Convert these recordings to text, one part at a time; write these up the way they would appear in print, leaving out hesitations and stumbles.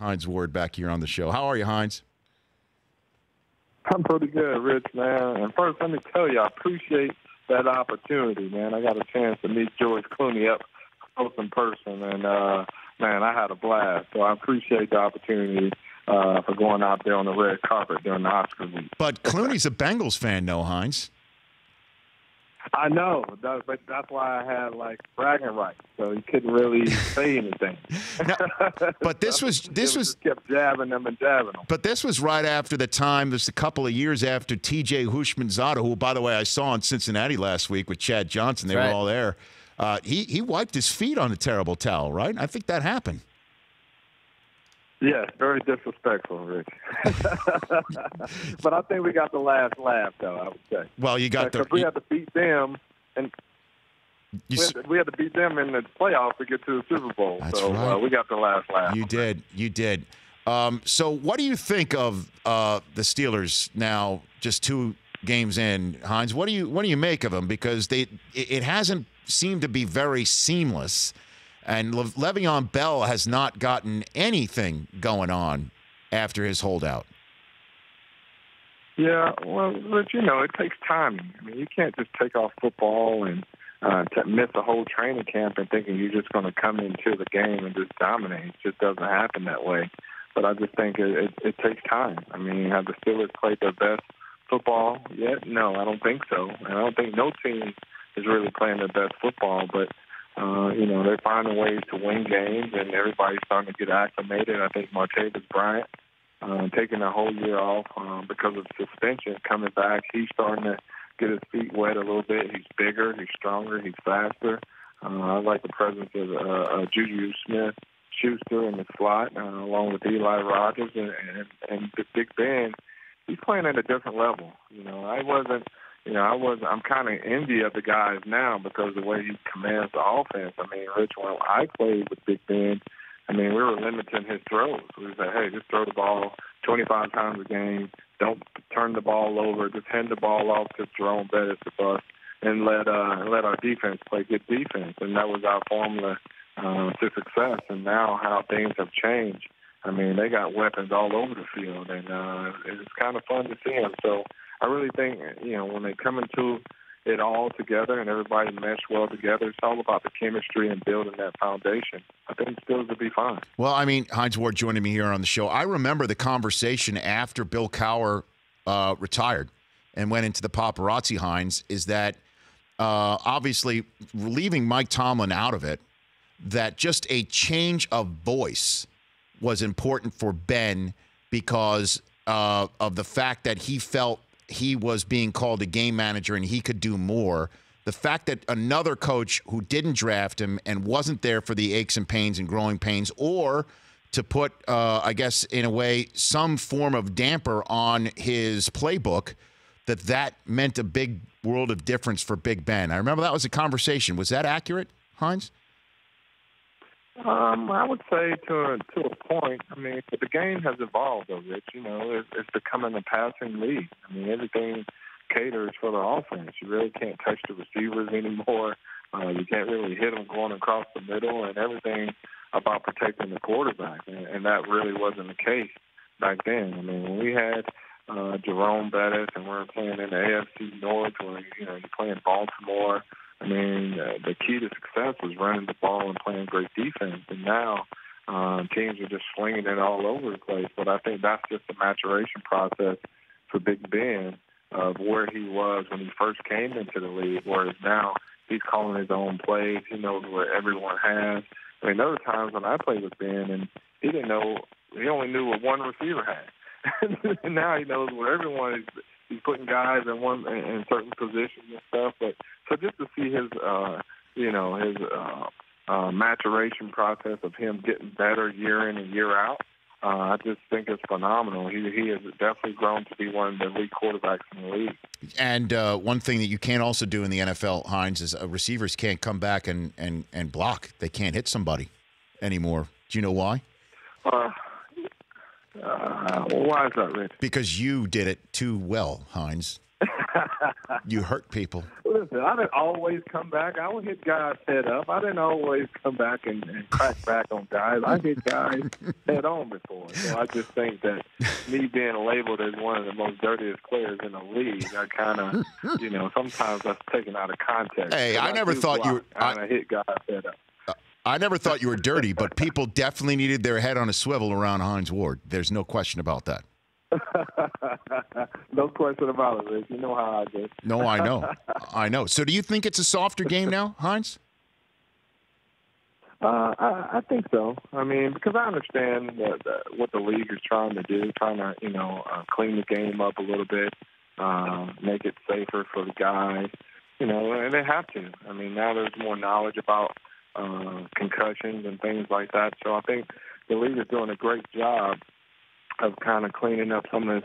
Hines Ward back here on the show. How are you, Hines? I'm pretty good, Rich, man. And first, let me tell you, I appreciate that opportunity, man. I got a chance to meet George Clooney up close in person, and, man, I had a blast. So I appreciate the opportunity for going out there on the red carpet during the Oscar week. But Clooney's a Bengals fan, no, Hines? I know, but that's why I had, bragging rights, so he couldn't really say anything. But this was just kept jabbing them and jabbing them. But this was right after the time, this a couple of years after T.J. Houshmandzadeh, who, by the way, I saw in Cincinnati last week with Chad Johnson. They were all there. He wiped his feet on a terrible towel, right? I think that happened. Yeah, very disrespectful, Rich. But I think we got the last laugh, though, I would say. Well, you got we had to beat them, and we had to beat them in the playoffs to get to the Super Bowl. That's so right. We got the last laugh. You did. So what do you think of the Steelers now, just 2 games in, Hines? What do you make of them? Because it hasn't seemed to be very seamless. And Le'Veon Bell has not gotten anything going on after his holdout. Yeah, well, but it takes timing. I mean, you can't just take off football and miss a whole training camp and thinking you're just going to come into the game and just dominate. It just doesn't happen that way. But I just think it takes time. I mean, have the Steelers played their best football yet? No, I don't think so. And I don't think no team is really playing their best football, but they're finding ways to win games, and everybody's starting to get acclimated. I think Martavis Bryant, taking a whole year off because of suspension, coming back, he's starting to get his feet wet a little bit. He's bigger, he's stronger, he's faster. I like the presence of Juju Smith-Schuster in the slot, along with Eli Rogers and Big Ben. He's playing at a different level. I'm kind of envy of the guys now because of the way he commands the offense. I mean, Rich, when I played with Big Ben, I mean, we were limiting his throws. We would say, hey, just throw the ball 25 times a game. Don't turn the ball over. Just hand the ball off to Jerome Bettis to bust and let our defense play good defense. And that was our formula to success. And now how things have changed, I mean, they got weapons all over the field, and it's kind of fun to see them. So I really think, when they come into it all together and everybody mesh well together, it's all about the chemistry and building that foundation. I think Steelers will be fine. Well, I mean, Hines Ward joining me here on the show. I remember the conversation after Bill Cowher retired and went into the paparazzi, Hines, is that obviously leaving Mike Tomlin out of it, that just a change of voice was important for Ben because of the fact that he felt he was being called a game manager and he could do more. The fact that another coach who didn't draft him and wasn't there for the aches and pains and growing pains, or to put, I guess, in a way, some form of damper on his playbook, that meant a big world of difference for Big Ben. I remember that was a conversation. Was that accurate, Hines? I would say to a point. I mean, but the game has evolved, though, Rich. It's becoming a passing league. I mean, everything caters for the offense. You really can't touch the receivers anymore. You can't really hit them going across the middle, and everything about protecting the quarterback. And that really wasn't the case back then. I mean, when we had Jerome Bettis and we were playing in the AFC North, where you're playing Baltimore. I mean, the key to success was running the ball and playing great defense. And now teams are just slinging it all over the place. But I think that's just the maturation process for Big Ben of where he was when he first came into the league, whereas now he's calling his own plays. He knows where everyone has. I mean, there were times when I played with Ben, and he didn't know – he only knew what one receiver had. And now he knows where everyone is. He's putting guys in certain positions and stuff. But so just to see his maturation process of him getting better year in and year out, I just think it's phenomenal. He has definitely grown to be one of the elite quarterbacks in the league. And one thing that you can't also do in the NFL, Hines, is receivers can't come back and block. They can't hit somebody anymore. Do you know why? Why is that, Rich? Because you did it too well, Hines. You hurt people. Listen, I didn't always come back. I would hit guys head up. I didn't always come back and crack back on guys. I hit guys head on before. So I just think that me being labeled as one of the most dirtiest players in the league, I kind of, sometimes that's taken out of context. Hey, I never thought you were. I hit guys head up. I never thought you were dirty, but people definitely needed their head on a swivel around Hines Ward. There's no question about that. No question about it, Rich. You know how I do. No, I know. I know. So do you think it's a softer game now, Hines? I think so. I mean, because I understand what the league is trying to do, trying to, clean the game up a little bit, make it safer for the guys, and they have to. I mean, now there's more knowledge about concussions and things like that. So I think the league is doing a great job of kind of cleaning up some of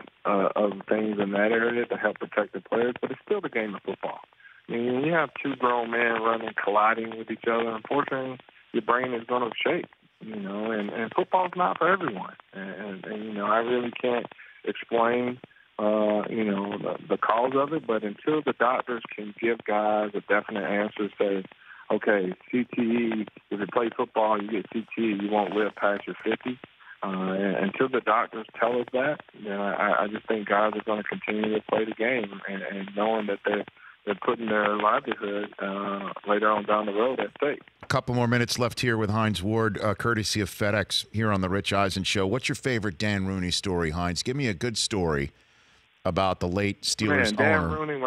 things in that area to help protect the players, but it's still the game of football. I mean, when you have two grown men running, colliding with each other, unfortunately, your brain is going to shake, and football's not for everyone. And I really can't explain, the cause of it, but until the doctors can give guys a definite answer, say, okay, CTE, if you play football, you get CTE, you won't live past your 50. Until the doctors tell us that, I just think guys are going to continue to play the game and knowing that they're putting their livelihood later on down the road at stake. A couple more minutes left here with Hines Ward, courtesy of FedEx here on the Rich Eisen Show. What's your favorite Dan Rooney story, Hines? Give me a good story about the late Steelers Dan owner. Rooney,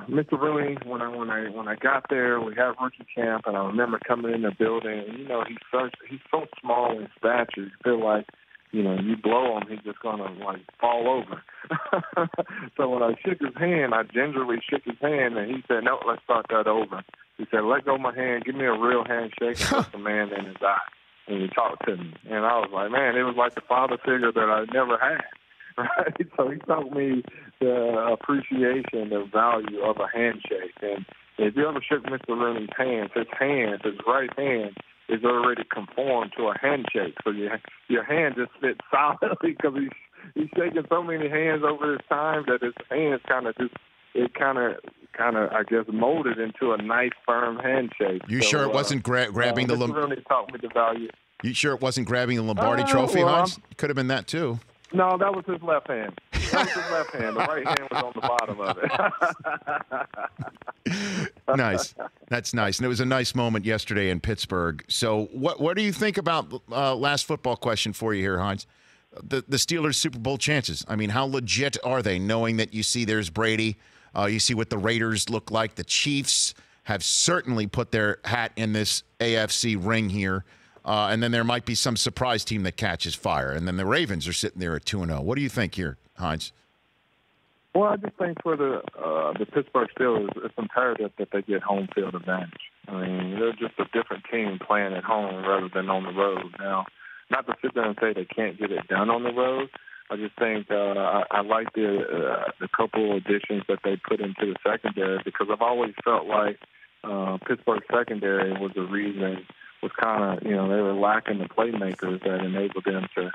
Mr. Rooney, when I got there, we had rookie camp, and I remember coming in the building. And, he's so small in stature. You feel like, you blow him, he's just gonna fall over. So when I shook his hand, I gingerly shook his hand, and he said, "No, let's start that over." He said, "Let go of my hand, give me a real handshake, and look the man in his eye." And he talked to me, and I was like, man, it was like the father figure that I never had. Right? So he taught me the appreciation, the value of a handshake. And if you ever shook Mr. Rooney's hand, his right hand, is already conformed to a handshake. So your hand just fits solidly because he's shaking so many hands over his time that his hands kind of I guess molded into a nice firm handshake. You sure it wasn't grabbing the Mr. Rooney taught me the value. You sure it wasn't grabbing the Lombardi Trophy, Hines? Could have been that too. No, that was his left hand. That was his left hand. The right hand was on the bottom of it. Nice. That's nice. And it was a nice moment yesterday in Pittsburgh. So what do you think about last football question for you here, Hines? The Steelers' Super Bowl chances. I mean, how legit are they, knowing that you see there's Brady, you see what the Raiders look like. The Chiefs have certainly put their hat in this AFC ring here. And then there might be some surprise team that catches fire. And then the Ravens are sitting there at 2-0. What do you think here, Hines? Well, I just think for the Pittsburgh Steelers, it's imperative that they get home field advantage. I mean, they're just a different team playing at home rather than on the road. Now, not to sit there and say they can't get it done on the road. I just think I like the couple additions that they put into the secondary, because I've always felt like Pittsburgh secondary was the reason. Was kind of, they were lacking the playmakers that enabled them to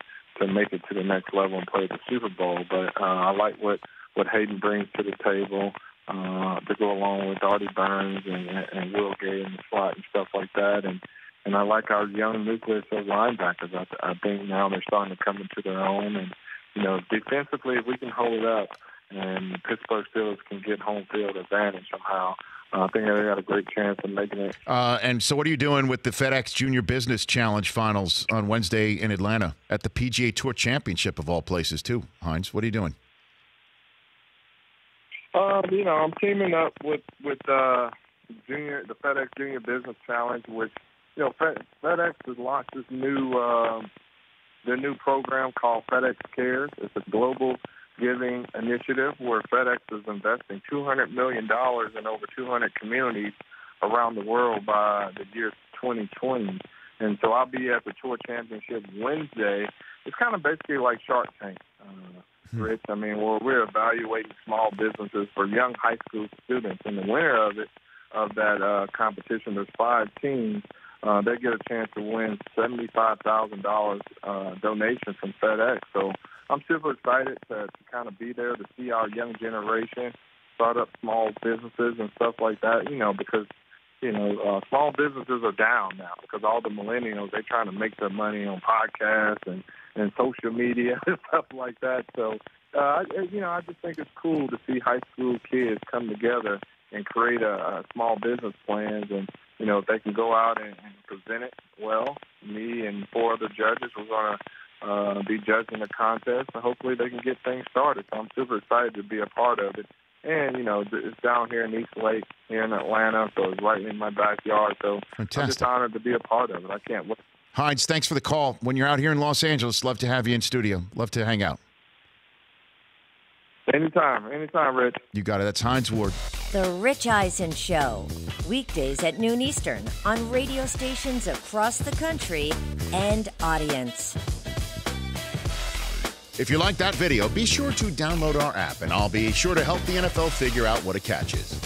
make it to the next level and play the Super Bowl. But I like what Hayden brings to the table to go along with Artie Burns and Will Gay in the slot and stuff like that. And I like our young nucleus of linebackers. I think now they're starting to come into their own. And, defensively, if we can hold up and Pittsburgh Steelers can get home field advantage somehow, I think they got a great chance of making it. And so what are you doing with the FedEx Junior Business Challenge finals on Wednesday in Atlanta at the PGA Tour Championship of all places too, Hines? What are you doing? I'm teaming up with the FedEx Junior Business Challenge, which, FedEx has launched this their new program called FedEx Cares. It's a global giving initiative where FedEx is investing $200 million in over 200 communities around the world by the year 2020. And so I'll be at the Tour Championship Wednesday. It's kind of basically like Shark Tank, Rich. I mean, where we're evaluating small businesses for young high school students. And the winner of that competition, there's 5 teams. They get a chance to win $75,000 donation from FedEx. So I'm super excited to kind of be there to see our young generation start up small businesses and stuff like that, because, small businesses are down now because all the millennials, they're trying to make their money on podcasts and social media and stuff like that. So, I just think it's cool to see high school kids come together and create a small business plans. And, if they can go out and present it well, me and 4 other judges, we're going to be judging the contest, and hopefully they can get things started. So I'm super excited to be a part of it. And, it's down here in East Lake, here in Atlanta, so it's right in my backyard. So Fantastic. I'm just honored to be a part of it. I can't wait. Hines, thanks for the call. When you're out here in Los Angeles, love to have you in studio. Love to hang out. Anytime, Rich. You got it. That's Hines Ward. The Rich Eisen Show, weekdays at noon Eastern on radio stations across the country and audience. If you like that video, be sure to download our app, and I'll be sure to help the NFL figure out what a catch is.